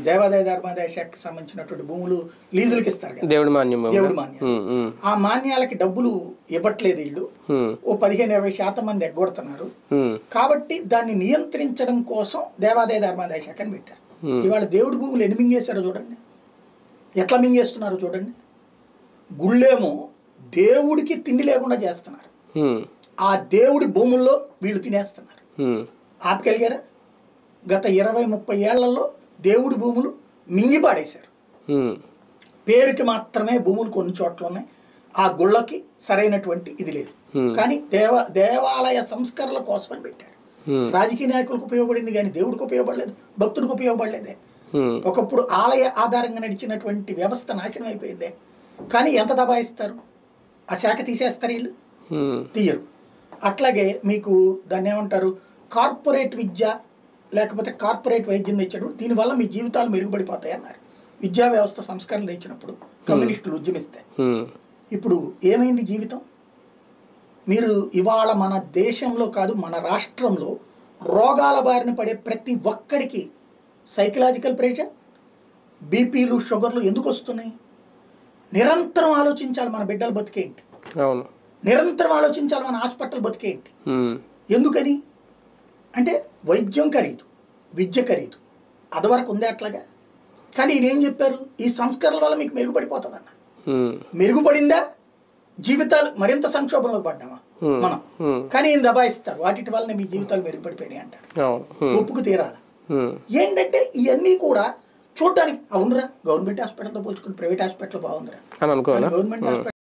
దేవాదాయ ధర్మాదాయ శాఖకి సంబంధించినటువంటి భూములు లీజులకి ఇస్తారు కదా, దేవుడి మాన్యం. దేవుడి మాన్యాలు. ఆ మాన్యాలకి డబ్బులు ఇవ్వట్లేదు వీళ్ళు, ఓ 15-20% మంది ఎగ్గొడుతున్నారు. కాబట్టి దాన్ని నియంత్రించడం కోసం దేవాదాయ ధర్మాదాయ శాఖని పెట్టారు. ఇవాళ దేవుడి భూములు ఎన్ని మింగేశారో చూడండి, ఎట్లా మింగేస్తున్నారో చూడండి. గుళ్ళేమో దేవుడికి తిండి లేకుండా చేస్తున్నారు, ఆ దేవుడి భూముల్లో వీళ్ళు తినేస్తున్నారు. ఆపగలిగారా? గత 20-30 ఏళ్లలో దేవుడి భూములు మింగిపాడేశారు. పేరుకి మాత్రమే భూములు కొన్ని చోట్ల ఉన్నాయి, ఆ గుళ్ళకి సరైనటువంటి ఇది లేదు. కానీ దేవాలయ సంస్కరణల కోసమని పెట్టారు. రాజకీయ నాయకులకు ఉపయోగపడింది కానీ దేవుడికి ఉపయోగపడలేదు, భక్తుడికి ఉపయోగపడలేదే. ఒకప్పుడు ఆలయ ఆధారంగా నడిచినటువంటి వ్యవస్థ నాశనం అయిపోయిందే. కానీ ఎంత దబాయిస్తారు, ఆ శాఖ తీసేస్తారు వీళ్ళు, తీయరు. అట్లాగే మీకు దాన్ని ఏమంటారు, కార్పొరేట్ విద్య లేకపోతే కార్పొరేట్ వైద్యం తెచ్చినప్పుడు దీనివల్ల మీ జీవితాలు మెరుగుపడిపోతాయి అన్నారు. విద్యా వ్యవస్థ సంస్కరణలు తెచ్చినప్పుడు కమ్యూనిస్టులు ఉద్యమిస్తే ఇప్పుడు ఏమైంది జీవితం? మీరు ఇవాళ మన దేశంలో కాదు మన రాష్ట్రంలో రోగాల బారిన పడే ప్రతి ఒక్కడికి సైకలాజికల్ ప్రెషర్, బీపీలు, షుగర్లు ఎందుకు వస్తున్నాయి? నిరంతరం ఆలోచించాలి మన బిడ్డలు బతికేంటి, నిరంతరం ఆలోచించాలి మన హాస్పిటల్ బతికేంటి. ఎందుకని అంటే వైద్యం ఖరీదు, విద్య ఖరీదు, అదివరకు ఉంది అట్లాగా. కానీ ఈయన ఏం చెప్పారు, ఈ సంస్కరణల వల్ల మీకు మెరుగుపడిపోతుంది అన్న. మెరుగుపడిందా? జీవితాలు మరింత సంక్షోభంలోకి పడ్డామా మనం? కానీ ఈయన దబాయిస్తారు, వాటి వల్లనే మీ జీవితాలు మెరుగుపడిపోయినాయి అంటారు. ఒప్పుకు తీరాలి. ఏంటంటే ఇవన్నీ కూడా చూడటానికి అవునరా, గవర్నమెంట్ హాస్పిటల్తో పోల్చుకుని ప్రైవేట్ హాస్పిటల్ బాగుందిరా, గవర్నమెంట్ హాస్పిటల్